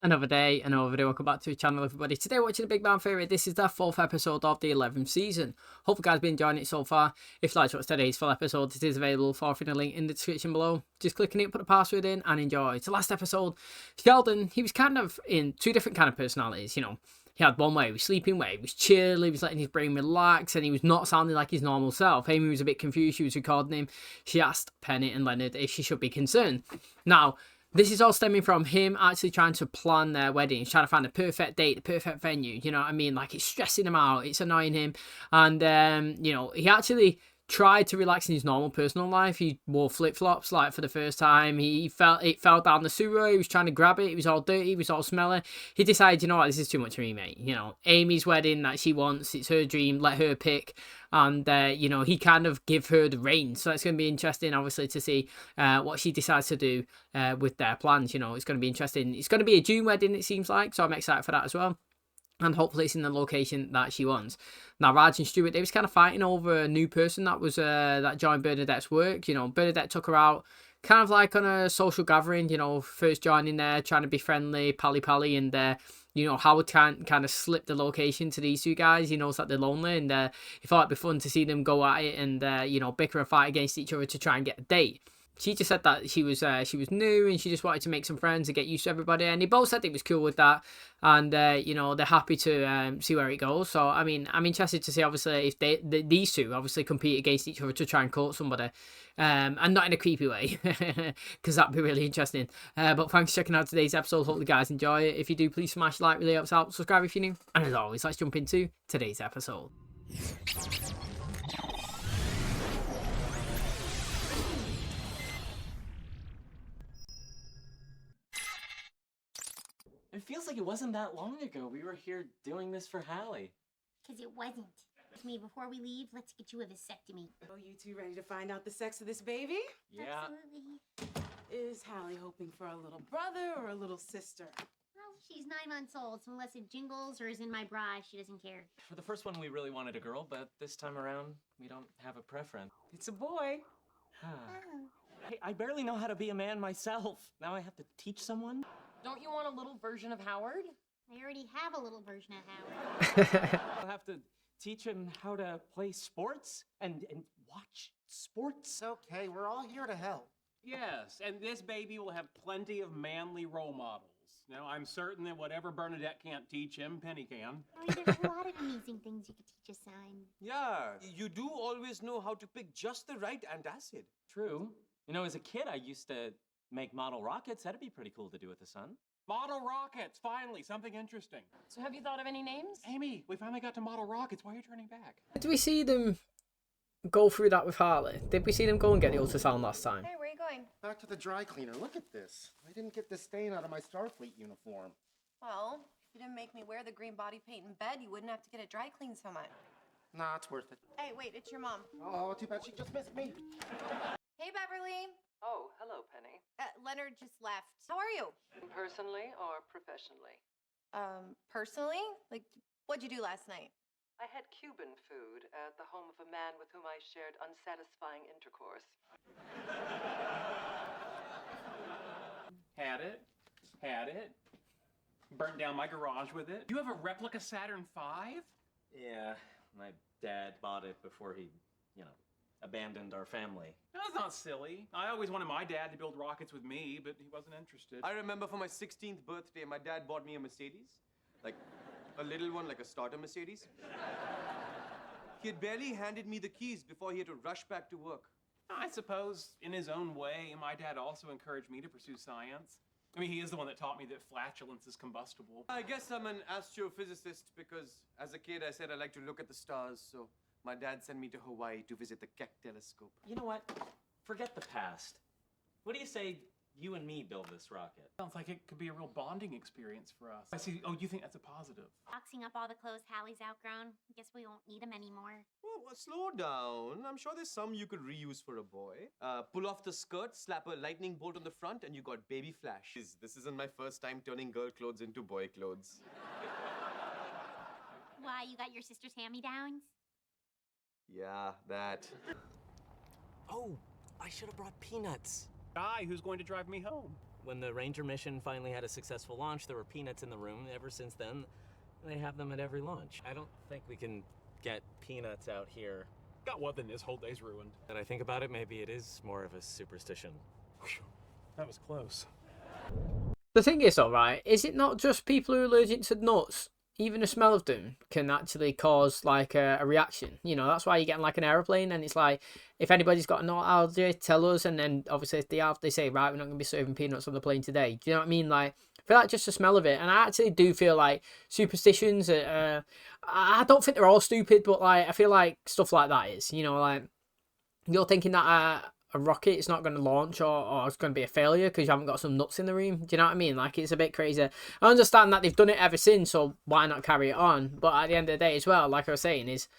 Another day, another video. Welcome back to the channel, everybody. Today, watching the Big Bang Theory. This is the 4th episode of the 11th season. Hope you guys have been enjoying it so far. If you like to watch today's full episode, it is available for the link in the description below. Just click on it, put the password in, and enjoy. It's the last episode. Sheldon, he was kind of in two different kind of personalities, you know. He had one way he was sleeping, where he was chill, he was letting his brain relax, and he was not sounding like his normal self. Amy was a bit confused, she was recording him. She asked Penny and Leonard if she should be concerned. Now, this is all stemming from him actually trying to plan their wedding. He's trying to find the perfect date, the perfect venue. You know what I mean? Like, it's stressing him out. It's annoying him. And, you know, he actually tried to relax in his normal personal life. He wore flip-flops, like, for the first time. It fell down the sewer. He was trying to grab it. It was all dirty. It was all smelly. He decided, you know what, this is too much for me, mate. You know, Amy's wedding that she wants. It's her dream. Let her pick. And, you know, he kind of give her the reins. So it's going to be interesting, obviously, to see what she decides to do with their plans. You know, it's going to be interesting. It's going to be a June wedding, it seems like. So I'm excited for that as well. And hopefully it's in the location that she wants. Now, Raj and Stuart, they was kind of fighting over a new person that was that joined Bernadette's work. You know, Bernadette took her out kind of like on a social gathering, you know, first joining there, trying to be friendly, pally, and, you know, Howard kind of slipped the location to these two guys. He knows that they're lonely, and he thought it'd be fun to see them go at it and, you know, bicker and fight against each other to try and get a date. She just said that she was new and she just wanted to make some friends and get used to everybody, and they both said it was cool with that, and you know, they're happy to see where it goes. So I mean, I'm interested to see obviously if these two obviously compete against each other to try and court somebody, and not in a creepy way, because that'd be really interesting. But thanks for checking out today's episode. Hope you guys enjoy it. If you do, please smash like, really helps out. Subscribe if you're new, and as always, let's jump into today's episode. It feels like it wasn't that long ago we were here doing this for Hallie. Because it wasn't. Me, before we leave, let's get you a vasectomy. Oh, you two ready to find out the sex of this baby? Yeah. Absolutely. Is Hallie hoping for a little brother or a little sister? Well, she's 9 months old, so unless it jingles or is in my bra, she doesn't care. For the first one, we really wanted a girl, but this time around, we don't have a preference. It's a boy. Oh. Hey, I barely know how to be a man myself. Now I have to teach someone? Don't you want a little version of Howard? I already have a little version of Howard. I'll have to teach him how to play sports and watch sports. Okay, we're all here to help. Yes, and this baby will have plenty of manly role models. Now, I'm certain that whatever Bernadette can't teach him, Penny can. Oh, there's a lot of amazing things you could teach a son. Yeah, you do always know how to pick just the right antacid. True. You know, as a kid, I used to make model rockets. That'd be pretty cool to do with the sun. Model rockets, finally, something interesting. So have you thought of any names? Amy, we finally got to model rockets. Why are you turning back? Did we see them go through that with Harley? Did we see them go and get the ultrasound last time? Hey, where are you going? Back to the dry cleaner. Look at this. I didn't get the stain out of my Starfleet uniform. Well, if you didn't make me wear the green body paint in bed, you wouldn't have to get it dry cleaned so much. Nah, it's worth it. Hey, wait, it's your mom. Oh, too bad she just missed me. Hey, Beverly. Oh, hello, Penny. Leonard just left. How are you? Personally or professionally? Personally? Like, what'd you do last night? I had Cuban food at the home of a man with whom I shared unsatisfying intercourse. Had it. Burnt down my garage with it. You have a replica Saturn V? Yeah, my dad bought it before he, you know, abandoned our family. That's not silly. I always wanted my dad to build rockets with me, but he wasn't interested. I remember for my 16th birthday, my dad bought me a Mercedes. Like, a little one, like a starter Mercedes. He had barely handed me the keys before he had to rush back to work. I suppose, in his own way, my dad also encouraged me to pursue science. I mean, he is the one that taught me that flatulence is combustible. I guess I'm an astrophysicist because as a kid I said I like to look at the stars, so my dad sent me to Hawaii to visit the Keck telescope. You know what? Forget the past. What do you say you and me build this rocket? Sounds like it could be a real bonding experience for us. I see. Oh, you think that's a positive? Boxing up all the clothes Hallie's outgrown. Guess we won't need them anymore. Well, slow down. I'm sure there's some you could reuse for a boy. Pull off the skirt, slap a lightning bolt on the front, and you got baby flash. This isn't my first time turning girl clothes into boy clothes. Why, you got your sister's hand-me-downs? Yeah, that. Oh, I should have brought peanuts. Guy who's going to drive me home. When the Ranger mission finally had a successful launch, there were peanuts in the room. Ever since then, they have them at every launch. I don't think we can get peanuts out here. Got what, then this whole day's ruined. And I think about it, maybe it is more of a superstition. That was close. The thing is, though, right, is it not just people who are allergic to nuts? Even the smell of them can actually cause like a reaction. You know, that's why you get in like an aeroplane and it's like, if anybody's got a nut allergy, tell us. And then obviously if they have, they say, right, we're not going to be serving peanuts on the plane today. Do you know what I mean? Like, I feel like just the smell of it. And I actually do feel like superstitions, I don't think they're all stupid, but like, I feel like stuff like that is, you know, like you're thinking that a rocket is not going to launch or it's going to be a failure because you haven't got some nuts in the room. Do you know what I mean? Like, it's a bit crazy. I understand that they've done it ever since, so why not carry it on? But at the end of the day as well, like I was saying, is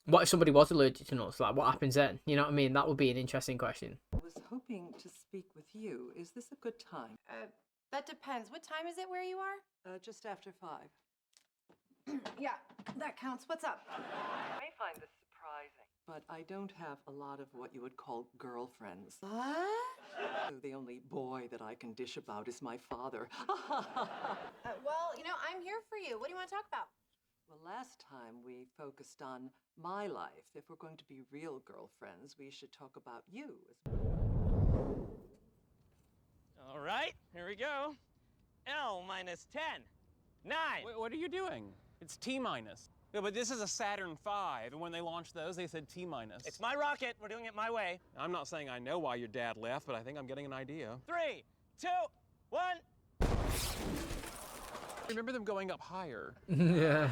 what if somebody was allergic to nuts? Like, what happens then? You know what I mean? That would be an interesting question. I was hoping to speak with you. Is this a good time? That depends. What time is it where you are? Just after 5. Yeah, that counts. What's up? You may find this surprising, but I don't have a lot of what you would call girlfriends. What? The only boy that I can dish about is my father. Well, you know, I'm here for you. What do you want to talk about? Well, last time we focused on my life. If we're going to be real girlfriends, we should talk about you as well. All right, here we go. L minus 10. 9. Wait, what are you doing? It's T minus. Yeah, but this is a Saturn V, and when they launched those, they said T minus. It's my rocket. We're doing it my way. I'm not saying I know why your dad left, but I think I'm getting an idea. 3, 2, 1. Remember them going up higher. Yeah.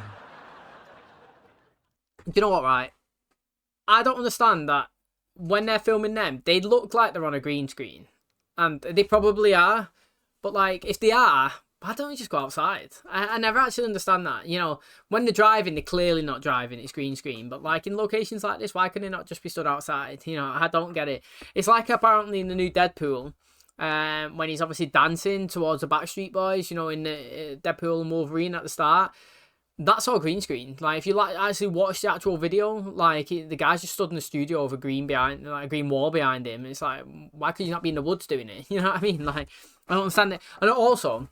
You know what, right? I don't understand that when they're filming them, they look like they're on a green screen. And they probably are. But, like, if they are, why don't we just go outside? I never actually understand that. You know, when they're driving, they're clearly not driving. It's green screen. But, like, in locations like this, why can they not just be stood outside? You know, I don't get it. It's like apparently in the new Deadpool, when he's obviously dancing towards the Backstreet Boys, you know, in the Deadpool and Wolverine at the start. That's all green screen. Like, if you like actually watch the actual video, like the guy's just stood in the studio with a green behind, like a green wall behind him. It's like, why could you not be in the woods doing it? You know what I mean? Like, I don't understand it. And also,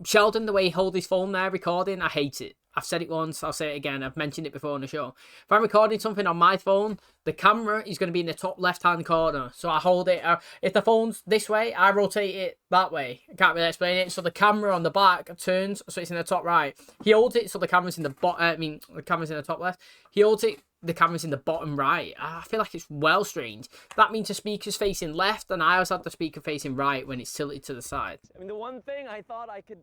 Sheldon, the way he holds his phone there recording, I hate it. I've said it once, I'll say it again. I've mentioned it before on the show. If I'm recording something on my phone, the camera is going to be in the top left-hand corner. So I hold it. If the phone's this way, I rotate it that way. I can't really explain it. So the camera on the back turns, so it's in the top right. He holds it, so the camera's in the bottom. The camera's in the top left. He holds it, the camera's in the bottom right. I feel like it's well strange. That means the speaker's facing left, and I always have the speaker facing right when it's tilted to the side. I mean, the one thing I thought I could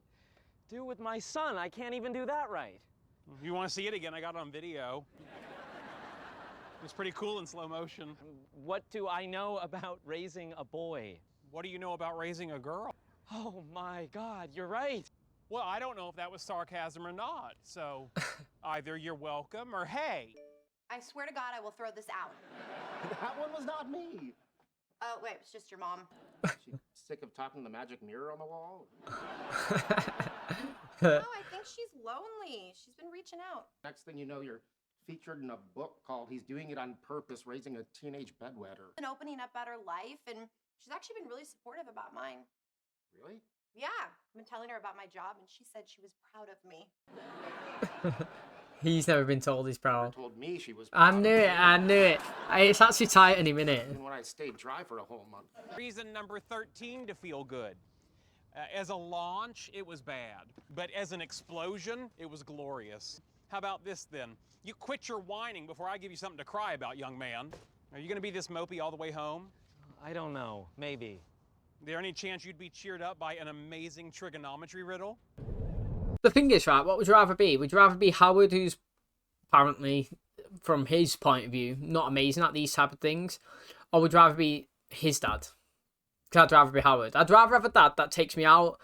do with my son, I can't even do that right. You want to see it again? I got it on video. It's pretty cool in slow motion. What do I know about raising a boy? What do you know about raising a girl? Oh my God, you're right. Well, I don't know if that was sarcasm or not. So either you're welcome or hey. I swear to God, I will throw this out. That one was not me. Oh, wait, it's just your mom. She's sick of talking to the magic mirror on the wall. Oh, I think she's lonely. She's been reaching out. Next thing you know, you're featured in a book called He's Doing It on Purpose, Raising a Teenage Bedwetter. And opening up about her life, and she's actually been really supportive about mine. Really? Yeah, I've been telling her about my job, and she said she was proud of me. He's never been told he's proud. Told me she was I proud knew of it, me. I knew it. It's actually tightening, isn't it? Even when I stayed dry for a whole month. Reason number 13 to feel good. As a launch, it was bad. But as an explosion, it was glorious. How about this then? You quit your whining before I give you something to cry about, young man. Are you going to be this mopey all the way home? I don't know, maybe. There any chance you'd be cheered up by an amazing trigonometry riddle? The thing is, right, what would you rather be? Would you rather be Howard, who's apparently, from his point of view, not amazing at these type of things? Or would you rather be his dad? Because I'd rather be Howard. I'd rather have a dad that takes me out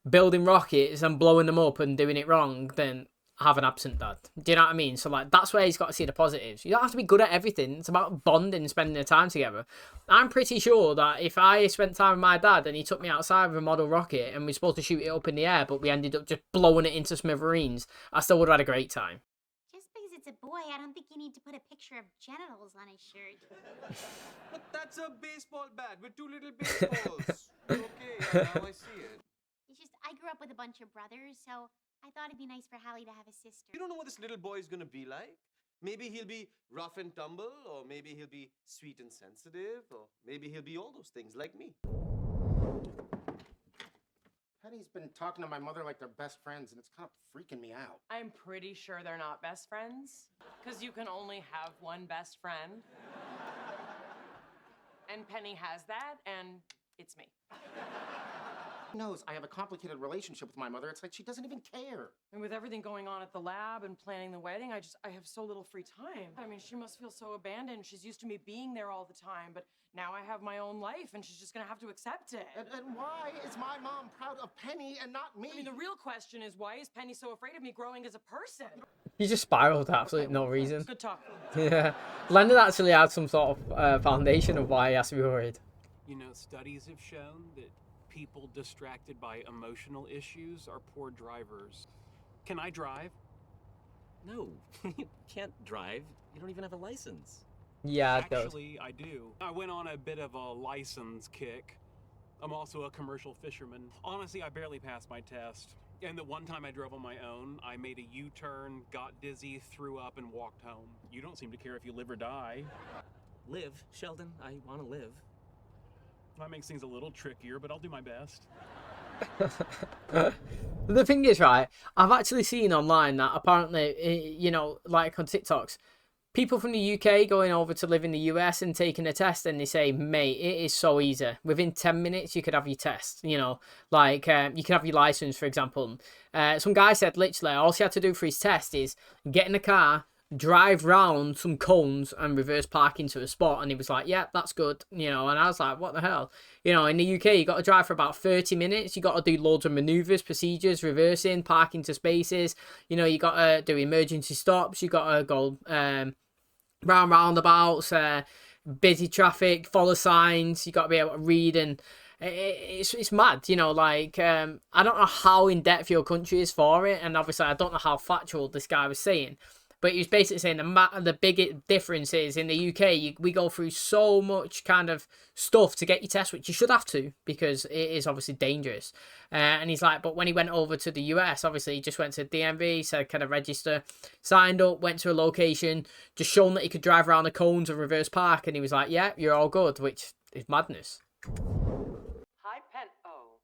building rockets and blowing them up and doing it wrong than have an absent dad. Do you know what I mean? So, like, that's where he's got to see the positives. You don't have to be good at everything. It's about bonding and spending the time together. I'm pretty sure that if I spent time with my dad and he took me outside with a model rocket and we were supposed to shoot it up in the air, but we ended up just blowing it into smithereens, I still would have had a great time. Just because it's a boy, I don't think you need to put a picture of genitals on his shirt. But that's a baseball bat with 2 little baseballs. Okay, now I see it. It's just I grew up with a bunch of brothers, so I thought it'd be nice for Hallie to have a sister. You don't know what this little boy is gonna be like. Maybe he'll be rough and tumble, or maybe he'll be sweet and sensitive, or maybe he'll be all those things like me. Penny's been talking to my mother like they're best friends, and it's kind of freaking me out. I'm pretty sure they're not best friends, because you can only have one best friend. And Penny has that, and it's me. She knows I have a complicated relationship with my mother. It's like she doesn't even care. And with everything going on at the lab and planning the wedding, I have so little free time. I mean, she must feel so abandoned. She's used to me being there all the time, but now I have my own life, and she's just gonna have to accept it. And why is my mom proud of Penny and not me? I mean, the real question is, why is Penny so afraid of me growing as a person? He just spiraled for absolutely no reason. Good talk. Yeah. Landon actually had some sort of foundation of why he has to be worried. You know, studies have shown that people distracted by emotional issues are poor drivers. Can I drive? No, you can't drive. You don't even have a license. Yeah, it does. Actually, I do. I went on a bit of a license kick. I'm also a commercial fisherman. Honestly, I barely passed my test. And the one time I drove on my own, I made a U-turn, got dizzy, threw up, and walked home. You don't seem to care if you live or die. Live, Sheldon. I want to live. That makes things a little trickier, but I'll do my best. The thing is, right, I've actually seen online that apparently, you know, like on TikToks, people from the UK going over to live in the US and taking a test, and they say, mate, it is so easy. Within 10 minutes, you could have your test, you know, like you can have your license, for example. Some guy said literally all she had to do for his test is get in the car, drive round some cones and reverse park into a spot, and he was like, yeah, that's good, you know. And I was like, what the hell, you know, in the UK you got to drive for about 30 minutes, you got to do loads of maneuvers, procedures, reversing, park into spaces, you know, you got to do emergency stops, you got to go round roundabouts, busy traffic, follow signs, you got to be able to read, and it's mad, you know, like I don't know how in depth your country is for it, and obviously I don't know how factual this guy was saying. But he was basically saying the big difference is in the UK, we go through so much kind of stuff to get your test, which you should have to, because it is obviously dangerous. And he's like, but when he went over to the US, obviously he just went to DMV, said, can I register? Signed up, went to a location, just shown that he could drive around the cones and reverse park. And he was like, yeah, you're all good, which is madness. Hi, Oh,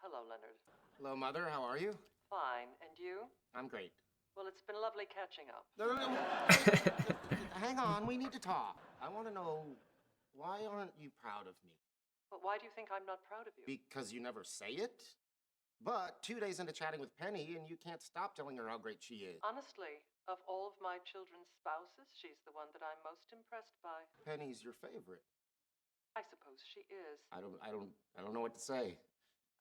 hello, Leonard. Hello, Mother. How are you? Fine. And you? I'm great. Well, it's been lovely catching up. No. Hang on. We need to talk. I want to know, why aren't you proud of me? But why do you think I'm not proud of you? Because you never say it? But 2 days into chatting with Penny, and you can't stop telling her how great she is. Honestly, of all of my children's spouses, she's the one that I'm most impressed by. Penny's your favorite. I suppose she is. I don't know what to say.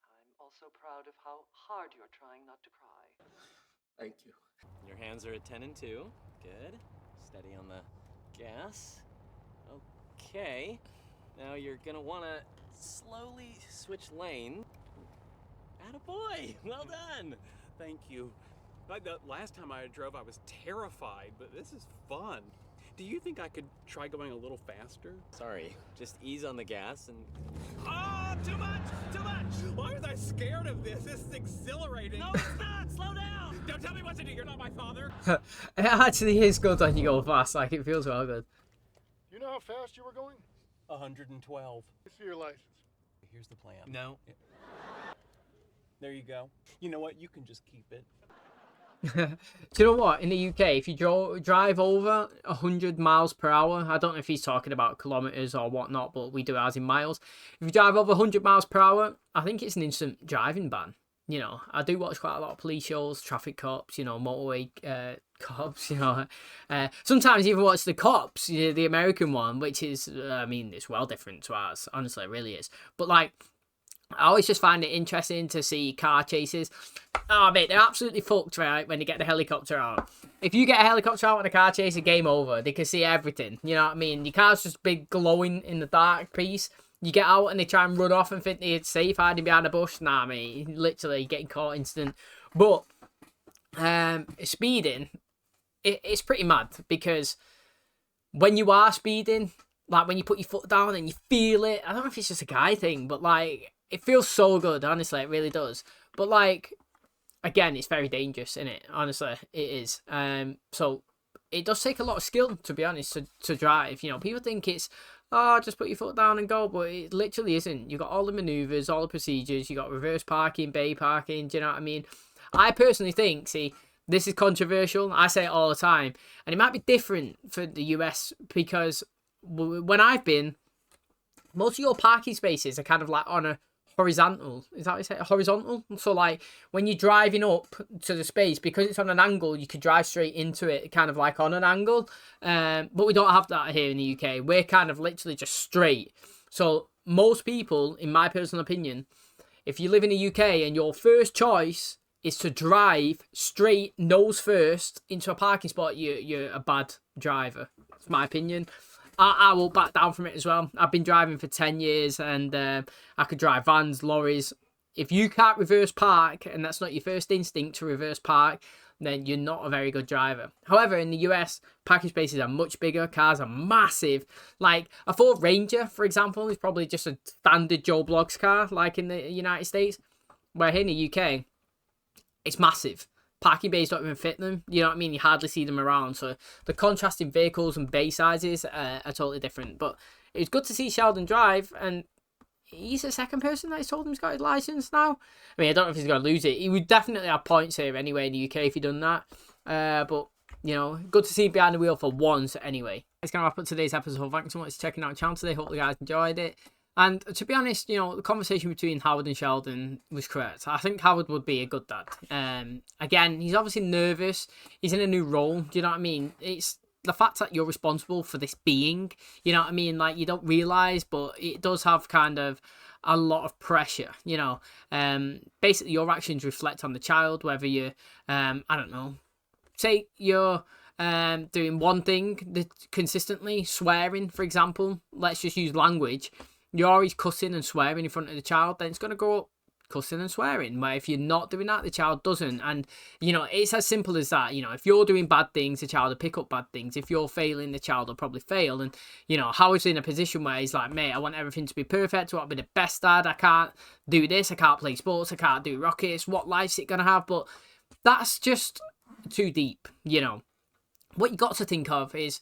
I'm also proud of how hard you're trying not to cry. Thank you. Your hands are at 10 and 2. Good. Steady on the gas. Okay. Now you're gonna wanna slowly switch lane. Attaboy! Well done! Thank you. Like the last time I drove, I was terrified, but this is fun. Do you think I could try going a little faster? Sorry, just ease on the gas and... Oh, too much! Too much! Why was I scared of this? This is exhilarating. No, it's not! Slow down! Don't tell me what to do. You're not my father. It actually is good when you go fast, like it feels well good. You know how fast you were going? 112. Let's see your license. Here's the plan. No. There you go. You know what? You can just keep it. Do you know what? In the UK, if you drive over 100 miles per hour, I don't know if he's talking about kilometers or whatnot, but we do ours in miles. If you drive over 100 miles per hour, I think it's an instant driving ban. You know, I do watch quite a lot of police shows, traffic cops, you know, motorway cops, you know. Sometimes even watch The Cops, you know, the American one, which is, I mean, it's well different to ours. Honestly, it really is. But, like, I always just find it interesting to see car chases. Oh, mate, they're absolutely fucked, right, when they get the helicopter out. If you get a helicopter out on a car chase, it's game over. They can see everything, you know what I mean? Your car's just big glowing in the dark piece. You get out and they try and run off and think they're safe hiding behind a bush. Nah, mate, literally getting caught instant. But speeding, it's pretty mad, because when you are speeding, like when you put your foot down and you feel it, I don't know if it's just a guy thing, but like, it feels so good, honestly, it really does. But like, again, it's very dangerous, isn't it? Honestly, it is. So it does take a lot of skill, to be honest, to drive. You know, people think it's, oh, just put your foot down and go, but it literally isn't. You've got all the maneuvers, all the procedures. You got reverse parking, bay parking. Do you know what I mean? I personally think, see, this is controversial. I say it all the time, and it might be different for the US because when I've been, most of your parking spaces are kind of like on a horizontal. Is that what you say? Horizontal. So like when you're driving up to the space, because it's on an angle, you could drive straight into it, kind of like on an angle. But we don't have that here in the UK. We're kind of literally just straight. So most people, in my personal opinion, if you live in the UK and your first choice is to drive straight nose first into a parking spot, you're a bad driver. That's my opinion. I will back down from it as well. I've been driving for 10 years and I could drive vans, lorries. If you can't reverse park and that's not your first instinct to reverse park, then you're not a very good driver. However, in the US, parking spaces are much bigger. Cars are massive. Like a Ford Ranger, for example, is probably just a standard Joe Bloggs car, like in the United States. Where here in the UK, it's massive. Parking bays don't even fit them. You know what I mean? You hardly see them around. So the contrast in vehicles and bay sizes are totally different. But it was good to see Sheldon drive, and he's the second person that has told him he's got his license now. I mean, I don't know if he's going to lose it. He would definitely have points here anyway in the UK if he'd done that. But, you know, good to see him behind the wheel for once anyway. That's going to wrap up today's episode. Thanks so much for checking out the channel today. Hope you guys enjoyed it. And to be honest, you know, the conversation between Howard and Sheldon was correct. I think Howard would be a good dad. Again, he's obviously nervous. He's in a new role. Do you know what I mean? It's the fact that you're responsible for this being. You know what I mean? Like, you don't realise, but it does have kind of a lot of pressure, you know. Basically, your actions reflect on the child, whether you, I don't know, say you're doing one thing consistently, swearing, for example. Let's just use language. You're always cussing and swearing in front of the child, then it's going to grow up cussing and swearing. Where if you're not doing that, the child doesn't. And, you know, it's as simple as that. You know, if you're doing bad things, the child will pick up bad things. If you're failing, the child will probably fail. And, you know, Howard's in a position where he's like, mate, I want everything to be perfect. I want to be the best dad. I can't do this. I can't play sports. I can't do rockets. What life's it going to have? But that's just too deep, you know. What you got to think of is,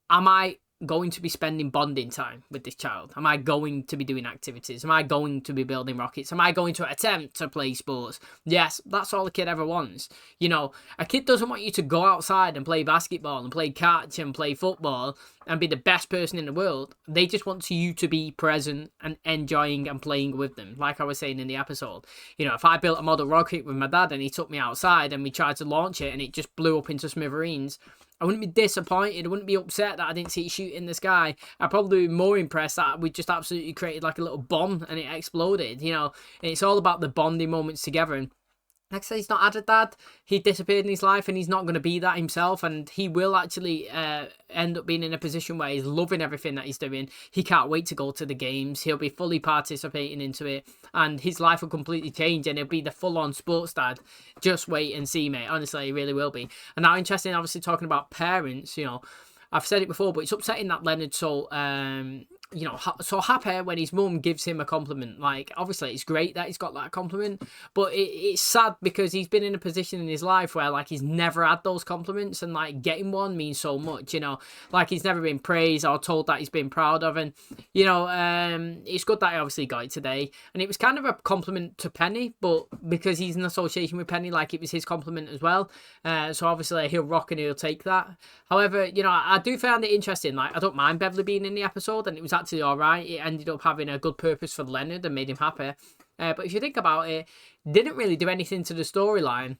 am I going to be spending bonding time with this child? Am I going to be doing activities? Am I going to be building rockets? Am I going to attempt to play sports? Yes, that's all a kid ever wants. You know, a kid doesn't want you to go outside and play basketball and play catch and play football and be the best person in the world. They just want you to be present and enjoying and playing with them, like I was saying in the episode. You know, if I built a model rocket with my dad and he took me outside and we tried to launch it and it just blew up into smithereens, I wouldn't be disappointed. I wouldn't be upset that I didn't see it shoot in the sky. I'd probably be more impressed that we just absolutely created like a little bomb and it exploded, you know. And it's all about the bonding moments together. And like I said, he's not had a dad. He disappeared in his life and he's not going to be that himself. And he will actually end up being in a position where he's loving everything that he's doing. He can't wait to go to the games. He'll be fully participating into it. And his life will completely change and he'll be the full-on sports dad. Just wait and see, mate. Honestly, he really will be. And now, interesting, obviously, talking about parents, you know, I've said it before, but it's upsetting that Leonard's so, you know, so happy when his mum gives him a compliment. Like, obviously, it's great that he's got that compliment, but it's sad because he's been in a position in his life where, like, he's never had those compliments, and, like, getting one means so much, you know. Like, he's never been praised or told that he's been proud of, and, you know, it's good that he obviously got it today. And it was kind of a compliment to Penny, but because he's in association with Penny, like, it was his compliment as well. So, obviously, he'll rock and he'll take that. However, you know, I do find it interesting. Like, I don't mind Beverly being in the episode, and it was actually all right. It ended up having a good purpose for Leonard and made him happy. But if you think about it, didn't really do anything to the storyline.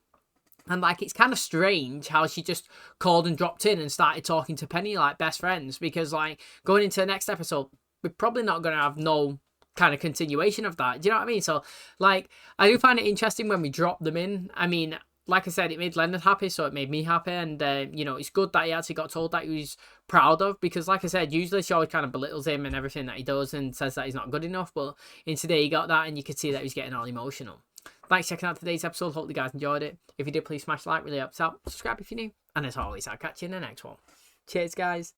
And, like, it's kind of strange how she just called and dropped in and started talking to Penny like best friends. Because, like, going into the next episode, we're probably not going to have no kind of continuation of that. Do you know what I mean? So, like, I do find it interesting when we drop them in. I mean, like I said, it made Leonard happy, so it made me happy. And, you know, it's good that he actually got told that he was proud of. Because, like I said, usually she always kind of belittles him and everything that he does and says that he's not good enough. But in today, he got that and you could see that he was getting all emotional. Thanks for checking out today's episode. Hope you guys enjoyed it. If you did, please smash like. Really helps out. Subscribe if you're new. And as always, I'll catch you in the next one. Cheers, guys.